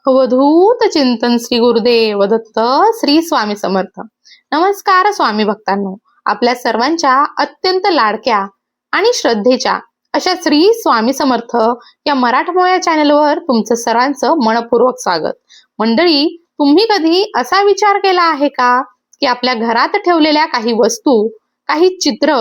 अवधूत चिंतन श्री गुरुदेव दत्त श्री स्वामी समर्थ. नमस्कार स्वामी भक्तांनो, आपल्या सर्वांच्या अत्यंत लाडक्या आणि श्रद्धेच्या अशा श्री स्वामी समर्थ या मराठमोळ्या चॅनलवर तुमचं सर्वांचं मनपूर्वक स्वागत. मंडळी, तुम्ही कधी असा विचार केला आहे का की आपल्या घरात ठेवलेल्या काही वस्तू, काही चित्र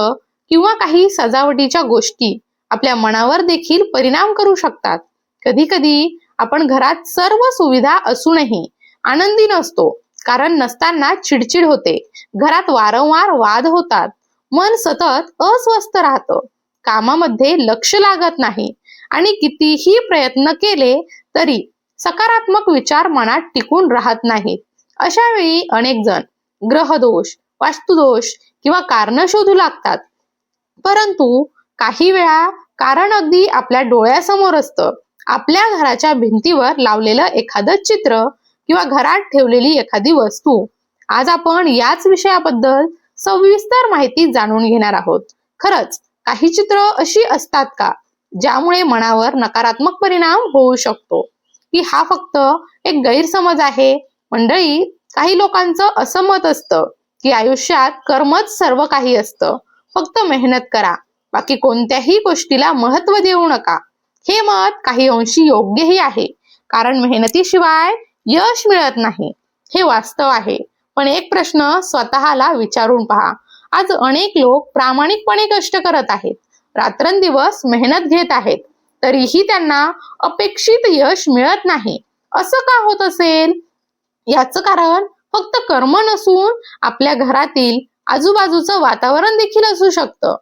किंवा काही सजावटीच्या गोष्टी आपल्या मनावर देखील परिणाम करू शकतात? कधी कधी आपण घरात सर्व सुविधा असूनही आनंदी नसतो, कारण नसताना चिडचिड होते, घरात वारंवार वाद होतात, मन सतत अस्वस्थ राहतं, कामामध्ये लक्ष लागत नाही आणि कितीही प्रयत्न केले तरी सकारात्मक विचार मनात टिकून राहत नाहीत. अशा वेळी अनेक जण ग्रहदोष, वास्तुदोष किंवा कारण शोधू लागतात. परंतु काही वेळा कारण अगदी आपल्या डोळ्यासमोर असतं. आपल्या घराच्या भिंतीवर लावलेलं एखादं चित्र किंवा घरात ठेवलेली एखादी वस्तू. आज आपण याच विषयाबद्दल सविस्तर माहिती जाणून घेणार आहोत. खरंच काही चित्र अशी असतात का ज्यामुळे मनावर नकारात्मक परिणाम होऊ शकतो, की हा फक्त एक गैरसमज आहे? मंडळी, काही लोकांचं असं मत असतं की आयुष्यात कर्मच सर्व काही असतं, फक्त मेहनत करा, बाकी कोणत्याही गोष्टीला महत्त्व देऊ नका. हे मत काही अंशी योग्यही आहे, कारण मेहनतीशिवाय यश मिळत नाही, हे वास्तव आहे. पण एक प्रश्न स्वतःला विचारून पहा. आज अनेक लोक प्रामाणिकपणे कष्ट करत आहेत, रात्रंदिवस मेहनत घेत आहेत, तरीही त्यांना अपेक्षित यश मिळत नाही. असं का होत असेल? याचं कारण फक्त कर्म नसून आपल्या घरातील आजूबाजूचं वातावरण देखील असू शकतं.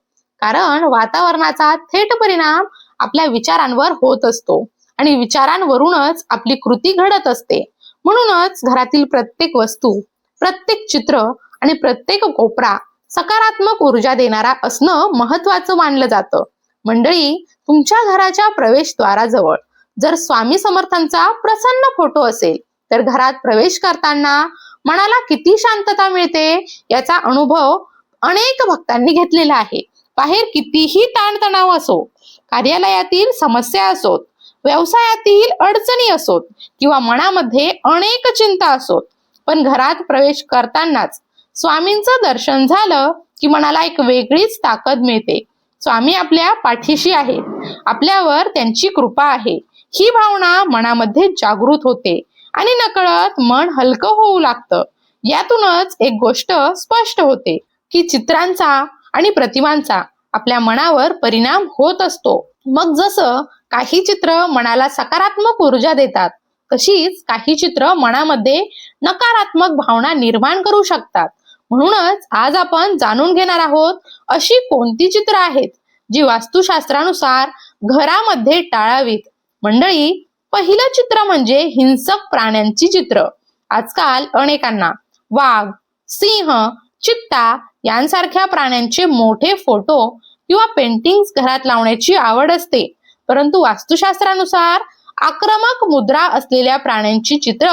कारण वातावरणाचा थेट परिणाम आपल्या विचारांवर होत असतो आणि विचारांवरूनच आपली कृती घडत असते. म्हणूनच घरातील प्रत्येक वस्तू, प्रत्येक चित्र आणि प्रत्येक कोपरा सकारात्मक ऊर्जा देणारा असणं महत्वाचं मानलं जातं. मंडळी, तुमच्या घराच्या प्रवेशद्वाराजवळ जर स्वामी समर्थांचा प्रसन्न फोटो असेल तर घरात प्रवेश करताना मनाला किती शांतता मिळते याचा अनुभव अनेक भक्तांनी घेतलेला आहे. बाहेर कितीही ताणतणाव असो, कार्यालयातील समस्या असोत, व्यवसायातील अडचणी असोत किंवा मनामध्ये अनेक चिंता असोत, पण घरात प्रवेश करतानाच स्वामींचं दर्शन झालं की मनाला एक वेगळीच ताकद मिळते. स्वामी आपल्या पाठीशी आहेत, आपल्यावर त्यांची कृपा आहे, ही भावना मनामध्ये जागृत होते आणि नकळत मन हलकं होऊ लागतं. यातूनच एक गोष्ट स्पष्ट होते की चित्रांचा आणि प्रतिमांचा आपल्या मनावर परिणाम होत असतो. मग जसं काही चित्र मनाला सकारात्मक ऊर्जा देतात, तशीच काही चित्र मनामध्ये नकारात्मक भावना निर्माण करू शकतात. म्हणूनच आज आपण जाणून घेणार आहोत अशी कोणती चित्र आहेत जी वास्तुशास्त्रानुसार घरामध्ये टाळावीत. मंडळी, पहिलं चित्र म्हणजे हिंसक प्राण्यांची चित्र. आजकाल अनेकांना वाघ, सिंह, चित्ता यांसारख्या प्राण्यांचे मोठे फोटो किंवा पेंटिंग्स घरात लावण्याची आवड असते. परंतु वास्तुशास्त्रानुसार आक्रमक मुद्रा असलेल्या प्राण्यांची चित्र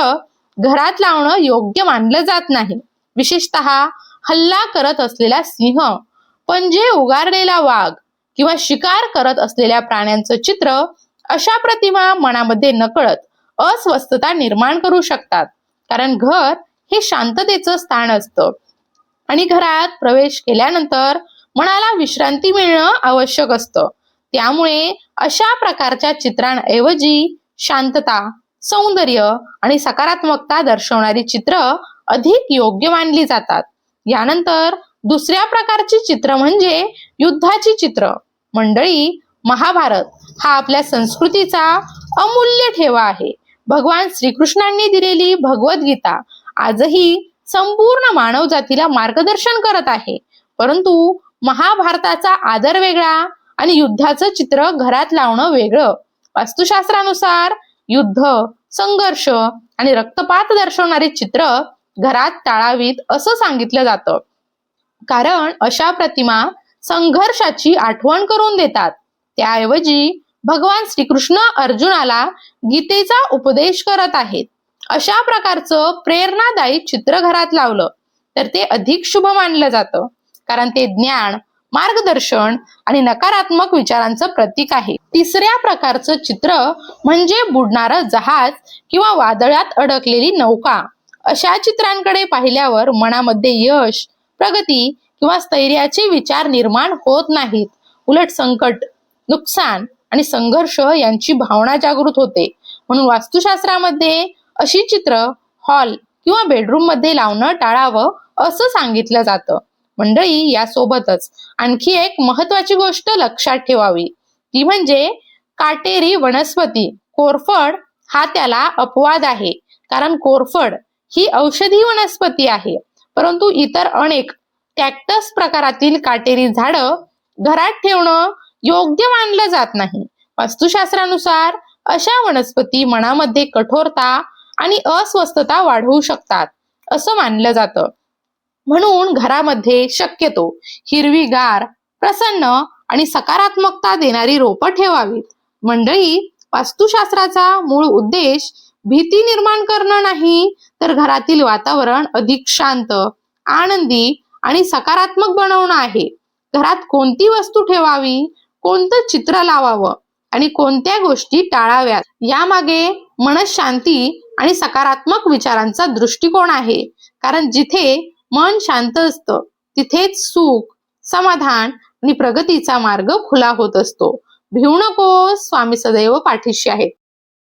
घरात लावणं योग्य मानलं जात नाही. विशेषतः हल्ला करत असलेला सिंह, पंजे उगारलेला वाघ किंवा शिकार करत असलेल्या प्राण्यांचं चित्र, अशा प्रतिमा मनामध्ये नकळत अस्वस्थता निर्माण करू शकतात. कारण घर हे शांततेचं स्थान असतं आणि घरात प्रवेश केल्यानंतर मनाला विश्रांती मिळणं आवश्यक असतं. त्यामुळे अशा प्रकारच्या चित्रांऐवजी शांतता, सौंदर्य आणि सकारात्मकता दर्शवणारी चित्र अधिक योग्य मानली जातात. यानंतर दुसऱ्या प्रकारची चित्र म्हणजे युद्धाची चित्र. मंडळी, महाभारत हा आपल्या संस्कृतीचा अमूल्य ठेवा आहे. भगवान श्रीकृष्णांनी दिलेली भगवद्गीता आजही संपूर्ण मानव जातीला मार्गदर्शन करत आहे. परंतु महाभारताचा आदर वेगळा आणि युद्धाचं चित्र घरात लावणं वेगळं. वास्तुशास्त्रानुसार युद्ध, संघर्ष आणि रक्तपात दर्शवणारी चित्र घरात टाळावीत असं सांगितलं जातं. कारण अशा प्रतिमा संघर्षाची आठवण करून देतात. त्याऐवजी भगवान श्रीकृष्ण अर्जुनाला गीतेचा उपदेश करत आहेत. अशा प्रकारचं प्रेरणादायी चित्र घरात लावलं तर ते अधिक शुभ मानलं जातं. कारण ते ज्ञान, मार्गदर्शन आणि नकारात्मक विचारांचं प्रतीक आहे. तिसऱ्या प्रकारचं चित्र म्हणजे बुडणारं जहाज किंवा वादळात अडकलेली नौका. अशा चित्रांकडे पाहिल्यावर मनामध्ये यश, प्रगती किंवा स्थैर्याचे विचार निर्माण होत नाहीत. उलट संकट, नुकसान आणि संघर्ष यांची भावना जागृत होते. म्हणून वास्तुशास्त्रामध्ये अशी चित्र हॉल किंवा बेडरूम मध्ये लावणं टाळावं असं सांगितलं जातं. मंडळी, यासोबतच आणखी एक महत्वाची गोष्ट लक्षात ठेवावी, ती म्हणजे काटेरी वनस्पती. कोरफड हा त्याला अपवाद आहे, कारण कोरफड ही औषधी वनस्पती आहे. परंतु इतर अनेक कॅक्टस प्रकारातील काटेरी झाडं घरात ठेवणं योग्य मानलं जात नाही. वास्तुशास्त्रानुसार अशा वनस्पती मनामध्ये कठोरता आणि अस्वस्थता वाढवू शकतात असं मानलं जातं. म्हणून घरामध्ये शक्यतो हिरवीगार, प्रसन्न आणि सकारात्मकता देणारी रोपं ठेवावीत. मंडळी, वास्तुशास्त्राचा मूळ उद्देश भीती निर्माण करणं नाही, तर घरातील वातावरण अधिक शांत, आनंदी आणि सकारात्मक बनवणं आहे. घरात कोणती वस्तू ठेवावी, कोणतं चित्र लावावं आणि कोणत्या गोष्टी टाळाव्यात, यामागे मनशांती आणि सकारात्मक विचारांचा दृष्टिकोन आहे. कारण जिथे मन शांत असतं तिथेच सुख, समाधान आणि प्रगतीचा मार्ग खुला होत असतो. भिवू नकोस, स्वामी सदैव पाठीशी आहेत.